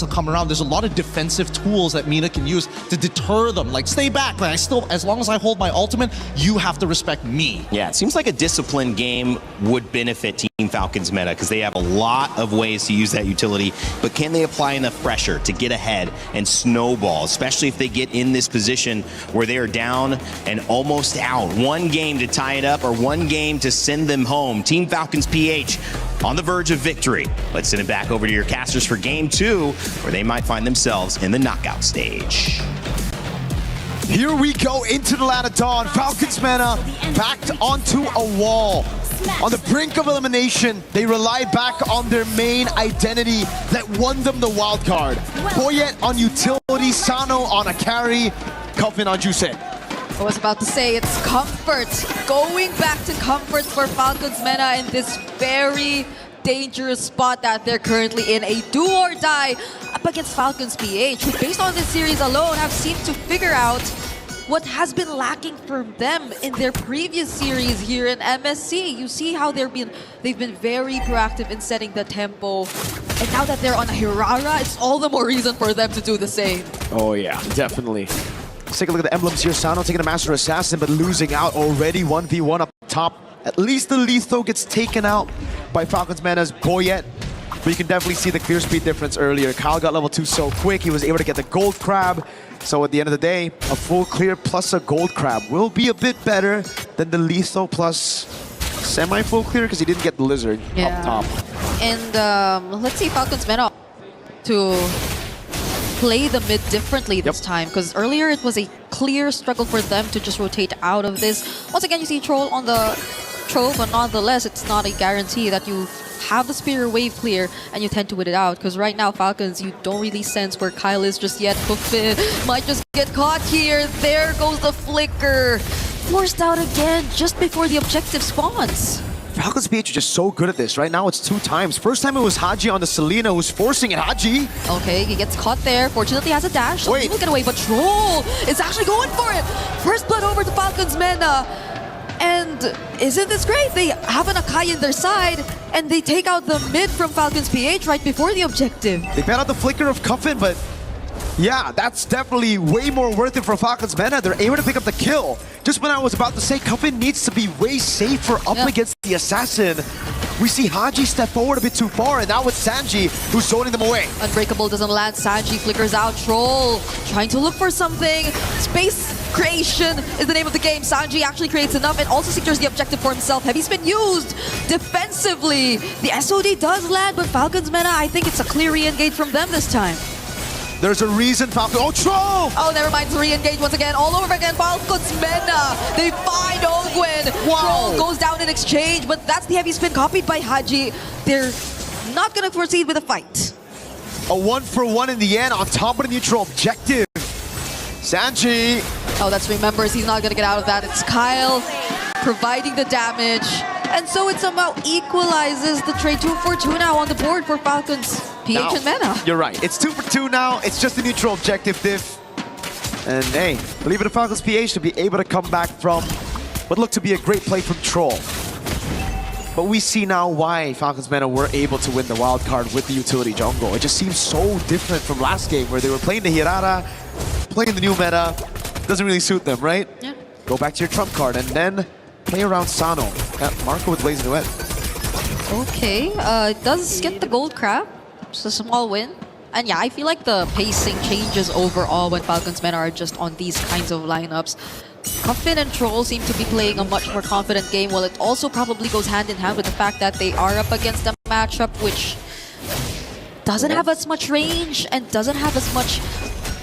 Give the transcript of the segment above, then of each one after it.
will come around, there's a lot of defensive tools that MENA can use to deter them. Like, stay back, but as long as I hold my ultimate, you have to respect me. Yeah, it seems like a disciplined game would benefit Team Falcons MENA because they have a lot of ways to use that utility, but can they apply enough pressure to get ahead and snowball, especially if they get in this position where they are down and almost out? One game to tie it up or one game to send them home. Team Falcons PH on the verge of victory. Let's send it back over to your casters for game 2, where they might find themselves in the knockout stage. Here we go into the land of dawn. Falcons MENA backed onto a wall. On the brink of elimination, they rely back on their main identity that won them the wild card. Boyet on utility, Sano on a carry, Cuffin on Juice. I was about to say, it's comfort. Going back to comfort for Falcons MENA in this very dangerous spot that they're currently in. A do or die up against Falcons PH, who based on this series alone have seemed to figure out what has been lacking for them in their previous series here in MSC. You see how they've been very proactive in setting the tempo. And now that they're on a Hirara, it's all the more reason for them to do the same. Oh yeah, definitely. Let's take a look at the emblems here. Sano taking a Master Assassin, but losing out already. 1v1 up top. At least the lethal gets taken out by Falcons MENA's Boyet. But you can definitely see the clear speed difference earlier. Kyle got level 2 so quick, he was able to get the gold crab. So at the end of the day, a full clear plus a gold crab will be a bit better than the lethal plus semi-full clear because he didn't get the lizard up top. And let's see Falcons MENA to play the mid differently this time, because earlier it was a clear struggle for them to just rotate out of this. Once again, you see Troll on the Troll, but nonetheless, it's not a guarantee that you have the Spear Wave clear and you tend to win it out, because right now Falcons, you don't really sense where Kyle is just yet. Hoofin might just get caught here. There goes the flicker. Forced out again just before the objective spawns. Falcons PH are just so good at this. Right now it's 2 times. First time it was Haji on the Selena who's forcing it. Haji! Okay, he gets caught there. Fortunately has a dash, so he will get away, but Troll is actually going for it! First blood over to Falcons MENA. And isn't this great? They have an Akai in their side, and they take out the mid from Falcons PH right before the objective. They bet out the flicker of Cuffin, but yeah, that's definitely way more worth it for Falcons MENA. They're able to pick up the kill. Just when I was about to say, Cuffin needs to be way safer up against the Assassin. We see Haji step forward a bit too far, and now it's Sanji who's zoning them away. Unbreakable doesn't land. Sanji flickers out. Troll trying to look for something. Space creation is the name of the game. Sanji actually creates enough and also secures the objective for himself. Heavy spin used defensively. The SOD does land, but Falcons MENA, I think it's a clear re-engage from them this time. There's a reason Falcons... Oh, Troll! Oh, never mind. Re-engage once again. All over again. Falcons MENA. They find Ogwin. Wow. Troll goes down in exchange, but that's the heavy spin copied by Haji. They're not going to proceed with a fight. A 1-for-1 in the end on top of the neutral objective. Sanji. Oh, that's remembers. He's not going to get out of that. It's Kyle providing the damage. And so it somehow equalizes the trade. 2 for 2 now on the board for Falcons PH and MENA. You're right. It's 2 for 2 now. It's just a neutral objective diff. And hey, believe it, Falcons PH to be able to come back from what looked to be a great play from Troll. But we see now why Falcons MENA were able to win the wild card with the utility jungle. It just seems so different from last game where they were playing the Hirara, playing the new meta. Doesn't really suit them, right? Yeah. Go back to your trump card and then play around Sano. Marco with Blazing Duet. Okay, it does get the gold crab. It's a small win. And yeah, I feel like the pacing changes overall when Falcons MENA are just on these kinds of lineups. Cuffin and Troll seem to be playing a much more confident game, while it also probably goes hand in hand with the fact that they are up against a matchup which doesn't have as much range and doesn't have as much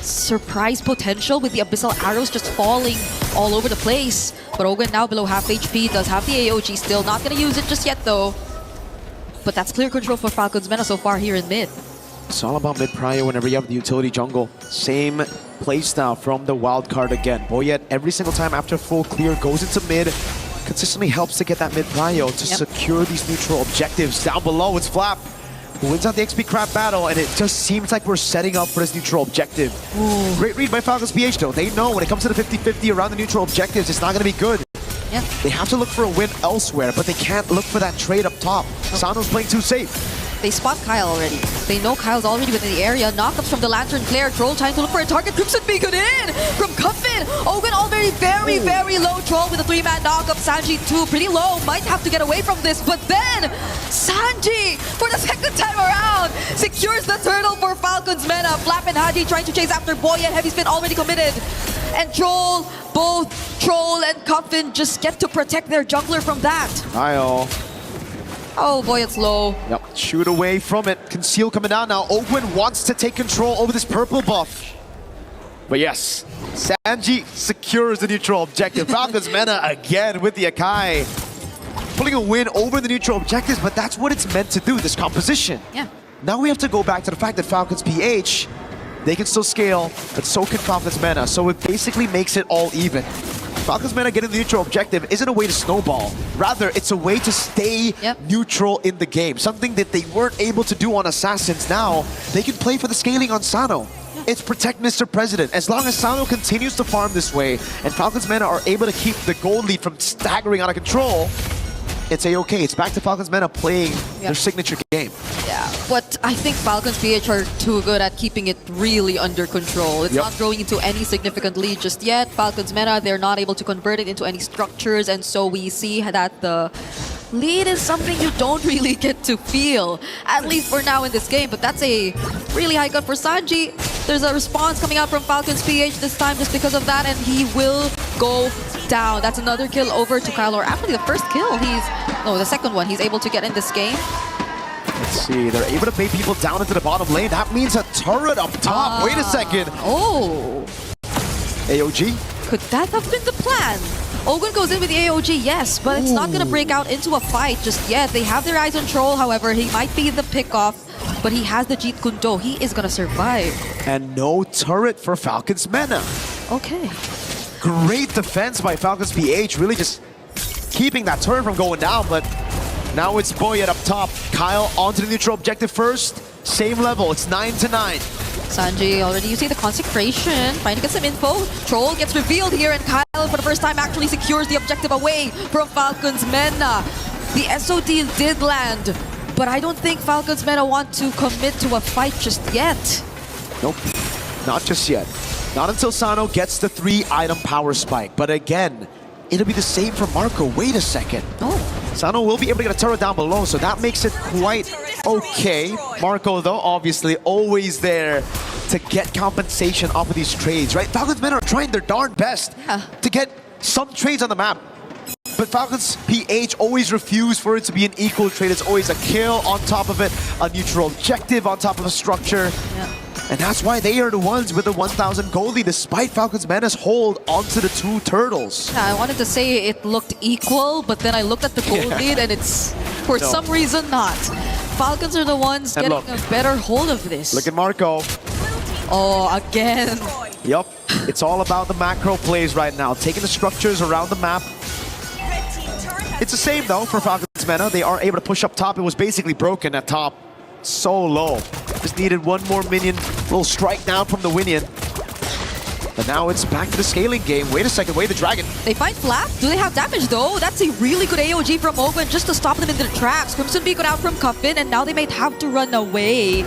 surprise potential, with the Abyssal Arrows just falling all over the place. But Ogun now below half HP, does have the AOG still. Not going to use it just yet though. But that's clear control for Falcons MENA so far here in mid. It's all about mid prio whenever you have the utility jungle. Same playstyle from the wild card again. Boyet every single time after full clear goes into mid, consistently helps to get that mid prio to secure these neutral objectives. Down below it's Flap who wins out the XP crab battle, and it just seems like we're setting up for this neutral objective. Ooh. Great read by Falcons PH though. They know when it comes to the 50-50 around the neutral objectives, it's not going to be good. Yeah. They have to look for a win elsewhere, but they can't look for that trade up top. Sano's playing too safe. They spot Kyle already. They know Kyle's already within the area. Knockups from the Lantern player. Troll trying to look for a target. Crimson Beacon in from Cuffin. Ogun already very, very low. Troll with a 3-man knockup. Sanji too, pretty low. Might have to get away from this. But then Sanji, for the second time around, secures the turtle for Falcons MENA. Flap and Hadi trying to chase after Boyet. Heavy spin already committed. And Troll, both Troll and Cuffin just get to protect their jungler from that. Kyle. Oh boy, it's low. Yep, shoot away from it. Conceal coming down now. Ogun wants to take control over this purple buff. But yes, Sanji secures the neutral objective. Falcons MENA again with the Akai. Pulling a win over the neutral objectives, but that's what it's meant to do, this composition. Yeah. Now we have to go back to the fact that Falcons PH, they can still scale, but so can Falcons MENA. So it basically makes it all even. Falcons MENA getting the neutral objective isn't a way to snowball. Rather, it's a way to stay neutral in the game. Something that they weren't able to do on Assassins. Now, they can play for the scaling on Sano. It's protect Mr. President. As long as Sano continues to farm this way, and Falcons MENA are able to keep the gold lead from staggering out of control, it's a-okay. It's back to Falcons MENA playing their signature game. Yeah, but I think Falcons PH are too good at keeping it really under control. It's not growing into any significant lead just yet. Falcons MENA, they're not able to convert it into any structures, and so we see that the lead is something you don't really get to feel, at least for now in this game. But that's a really high cut for Sanji. There's a response coming out from Falcons PH this time just because of that, and he will go down. That's another kill over to Kyle, or actually the first kill. The second one he's able to get in this game. Let's see, they're able to bait people down into the bottom lane. That means a turret up top. Wait a second. Oh. AOG? Could that have been the plan? Ogun goes in with the AOG, yes, but it's not going to break out into a fight just yet. They have their eyes on Troll, however. He might be the pick-off, but he has the Jeet Kune Do. He is going to survive. And no turret for Falcons MENA. Okay. Great defense by Falcons PH, really just keeping that turret from going down, but now it's Boyet up top. Kyle onto the neutral objective first. Same level, it's 9-9. Sanji already using the consecration, trying to get some info. Troll gets revealed here, and Kyle for the first time actually secures the objective away from Falcons MENA. The SOD did land, but I don't think Falcons MENA want to commit to a fight just yet. Nope, not just yet. Not until Sano gets the 3-item power spike. But again, it'll be the same for Marco. Wait a second. Sano will be able to get a turret down below, so that makes it quite okay. Marco, though, obviously always there to get compensation off of these trades, right? Falcons MENA are trying their darn best to get some trades on the map. But Falcons PH always refuse for it to be an equal trade. It's always a kill on top of it, a neutral objective on top of a structure. And that's why they are the ones with the 1,000 gold lead, despite Falcons MENA's hold onto the 2 turtles. Yeah, I wanted to say it looked equal, but then I looked at the gold lead and it's, for some reason, not. Falcons are the ones getting a better hold of this. Look at Marco. Oh, again. Yup, it's all about the macro plays right now, taking the structures around the map. It's the same, though, for Falcons MENA. They are able to push up top. It was basically broken at top. So low. Just needed one more minion. Little strike down from the Winion. But now it's back to the scaling game. Wait a second, wait the dragon. They find Flap. Do they have damage though? That's a really good AOG from Ogun just to stop them in their tracks. Crimson Beacon out from Cuffin, and now they might have to run away.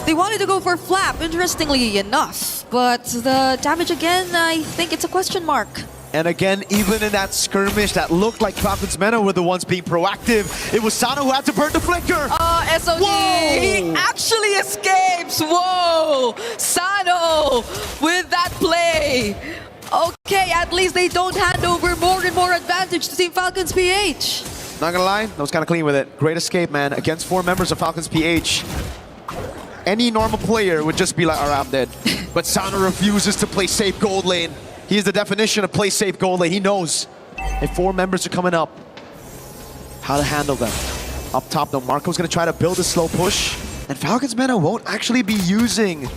They wanted to go for Flap, interestingly enough. But the damage again, I think it's a question mark. And again, even in that skirmish that looked like Falcons MENA were the ones being proactive, it was Sano who had to burn the flicker. SOD, he actually escapes. Whoa, Sano with that play. Okay, at least they don't hand over more and more advantage to Team Falcons PH. Not gonna lie, that was kind of clean with it. Great escape, man, against 4 members of Falcons PH. Any normal player would just be like, alright, I'm dead. But Sano refuses to play safe gold lane. He is the definition of play safe gold lane. He knows if 4 members are coming up, how to handle them. Up top though, Marco's gonna try to build a slow push, and Falcons MENA won't actually be using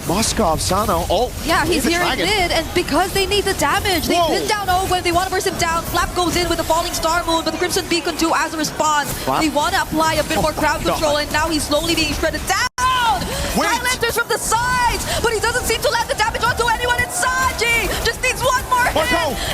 Moskov, Sano. Oh, yeah, he's here in mid, and because they need the damage, they pin down Ogun, they want to burst him down. Flap goes in with the falling star moon, but the Crimson Beacon too as a response. They want to apply a bit more crowd control, and now he's slowly being shredded down. Kyle enters from the sides, but he doesn't seem to land the damage onto anyone. It's Sanji, just needs one more hit.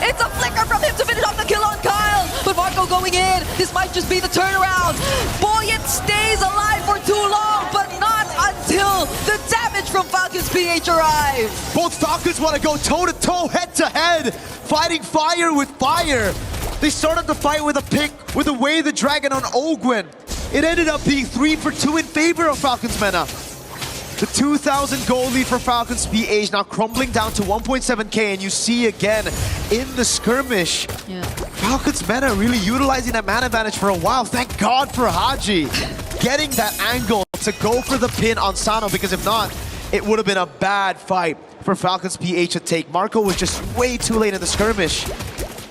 It's a flicker from him to finish off the kill on Kyle, but Marco going coming in. This might just be the turnaround. Boyet stays alive for too long, but not until the damage from Falcons PH arrive. Both Falcons want to go toe-to-toe, head-to-head, fighting fire with fire. They started the fight with a pick, with a Way the Dragon on Ogwen. It ended up being 3 for 2 in favor of Falcons MENA. The 2,000 goal lead for Falcons PH now crumbling down to 1.7k, and you see again in the skirmish, Falcons MENA really utilizing that man advantage for a while. Thank God for Haji getting that angle to go for the pin on Sano, because if not, it would have been a bad fight for Falcons PH to take. Marco was just way too late in the skirmish.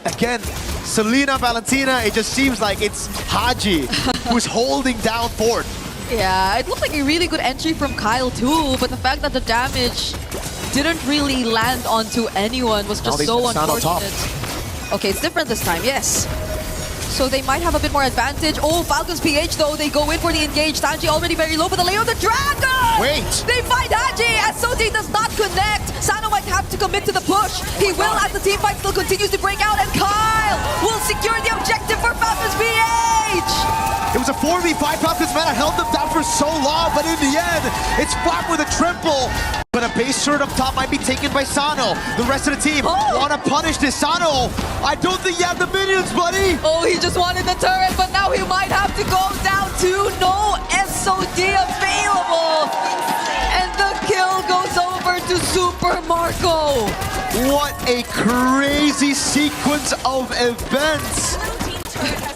Again, Selena, Valentina, it just seems like it's Haji who's holding down Ford. Yeah, it looked like a really good entry from Kyle too, but the fact that the damage didn't really land onto anyone was just so unfortunate. Okay, it's different this time, yes. So they might have a bit more advantage. Oh, Falcons PH though, they go in for the engage. Sanji already very low, but the Leo the Dragon! Wait! They find Haji as Soti does not connect. Sano might have to commit to the push. He will as the team fight still continues to break out, and Kyle will secure the objective for Falcons PH! It was a 4v5. Falcons MENA held them down for so long, but in the end, it's fought with a triple. But a base turret up top might be taken by Sano. The rest of the team want to punish this. Sano, I don't think you have the minions, buddy. Oh, he just wanted the turret, but now he might have to go down to no SOD available. And the kill goes over to Super Marco. What a crazy sequence of events.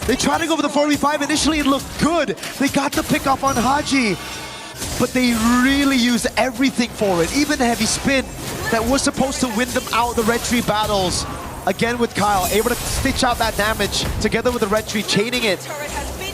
They tried to go for the 4v5. Initially, it looked good. They got the pick off on Haji. But they really used everything for it. Even the heavy spin that was supposed to win them out the red tree battles. Again with Kyle, able to stitch out that damage together with the red tree, chaining it,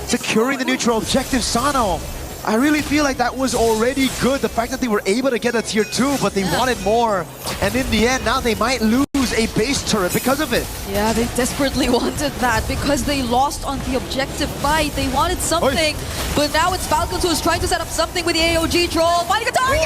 securing the neutral objective. Sano, I really feel like that was already good. The fact that they were able to get a tier 2, but they wanted more. And in the end, now they might lose a base turret because of it. Yeah, they desperately wanted that because they lost on the objective fight. They wanted something, but now it's Falcons who is trying to set up something with the AOG troll. Finding a target!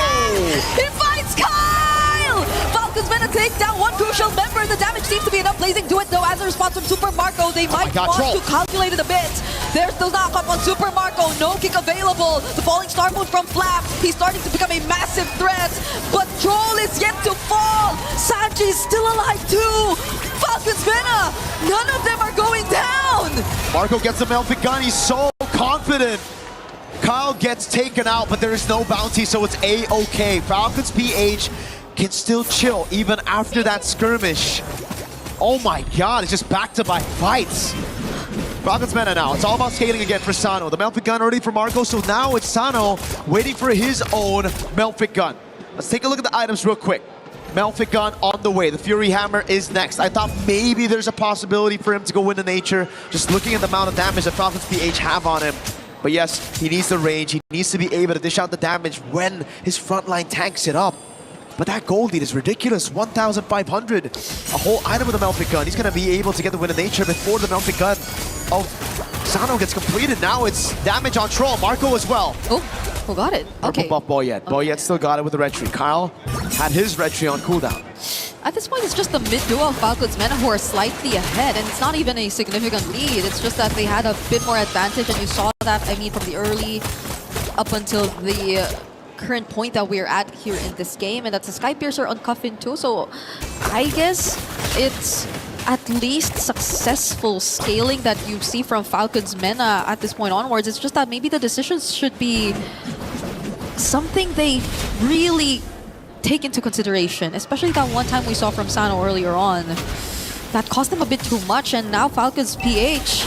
He finds Kyle! Falcons MENA take down one crucial member. The damage seems to be enough. Blazing do it though as a response from Super Marco. They might want to calculate it a bit. There's the knock-up on Super Marco. No kick available. The falling star mode from Flap. He's starting to become a massive threat, but Troll is yet to fall. Sanji's still alive too. Falcons MENA, none of them are going down. Marco gets the Melfic gun. He's so confident. Kyle gets taken out, but there is no bounty, so it's A-okay. Falcons PH can still chill even after that skirmish. Oh my God, it's just back-to-back fights. Falcons MENA now, it's all about scaling again for Sano. The Melfic gun already for Marco, so now it's Sano waiting for his own Melfic gun. Let's take a look at the items real quick. Melfic gun on the way. The Fury Hammer is next. I thought maybe there's a possibility for him to go into nature, just looking at the amount of damage that Falcons PH have on him. But yes, he needs the range. He needs to be able to dish out the damage when his front line tanks it up. But that gold lead is ridiculous, 1,500. A whole item with the Melfic gun. He's going to be able to get the win of nature before the Melfic gun of Sano gets completed. Now it's damage on Troll. Marco as well. Oh, who got it? Okay. Buff Boyet. Boyet still got it with the red tree. Kyle had his red tree on cooldown. At this point, it's just the mid-duo of Falcons MENA who are slightly ahead, and it's not even a significant lead. It's just that they had a bit more advantage, and you saw that, I mean, from the early up until the current point that we're at here in this game, and that's a Sky Piercer on Coffin too, so I guess it's at least successful scaling that you see from Falcons MENA at this point onwards. It's just that maybe the decisions should be something they really take into consideration, especially that one time we saw from Sano earlier on. That cost them a bit too much, and now Falcons PH,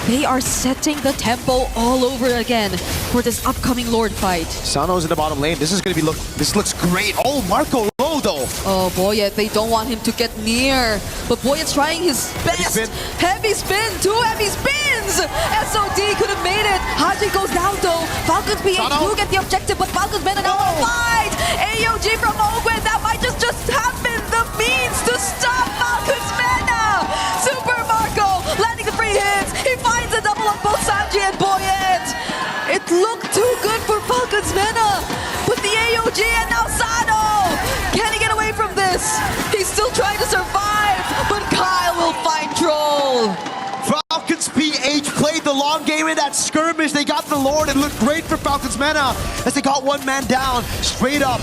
they are setting the tempo all over again for this upcoming Lord fight. Sano's in the bottom lane. This is going to be this looks great. Oh, Marco low though. Oh, Boyet, they don't want him to get near. But Boyet's trying his best. Heavy spin, 2 heavy spins. SOD could have made it. Haji goes down though. Falcons PH do get the objective, but Falcons MENA now on fight. AOG from Ogwen, that might just have been the means to stop Falcons MENA. Super Marco landing the free hits. He finds a double on both Sanji and Boyet. It looked too good for Falcons MENA, but the AOG and now Sano. Can he get away from this? He's still trying to survive, but Kyle will find Troll. Falcons PH that skirmish. They got the Lord. It looked great for Falcons MENA as they got one man down straight up.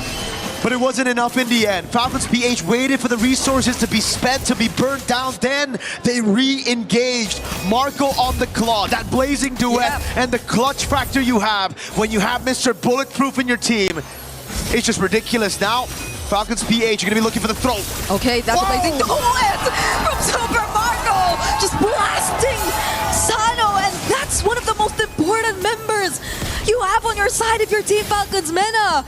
But it wasn't enough in the end. Falcons PH waited for the resources to be spent, to be burnt down. Then they re-engaged. Marco on the claw, that blazing duet, and the clutch factor you have when you have Mr. Bulletproof in your team. It's just ridiculous. Now, Falcons PH are going to be looking for the throw. Okay, that's amazing. Duet from Super Marco, just blasting Sano, and that's one of the most important members you have on your side if you're Team Falcons MENA.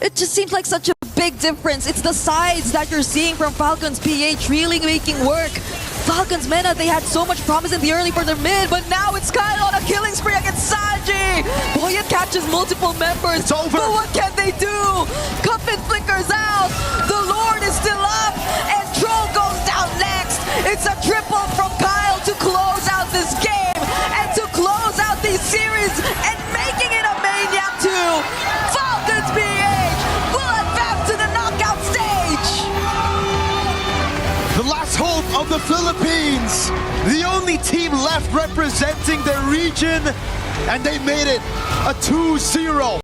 It just seems like such a big difference. It's the sides that you're seeing from Falcons PH really making work. Falcons MENA, they had so much promise in the early part of their mid, but now it's Kyle on a killing spree against Sanji. Boyet catches multiple members. It's over. But what can they do? Cuffin flickers out. The Lord is still up, and Troll goes down next. It's a triple from Kyle to close out this game and to close out this series and making it a Maniac 2. Falcons PH will advance to the knockout stage. The last hope of the Philippines. The only team left representing their region, and they made it a 2-0.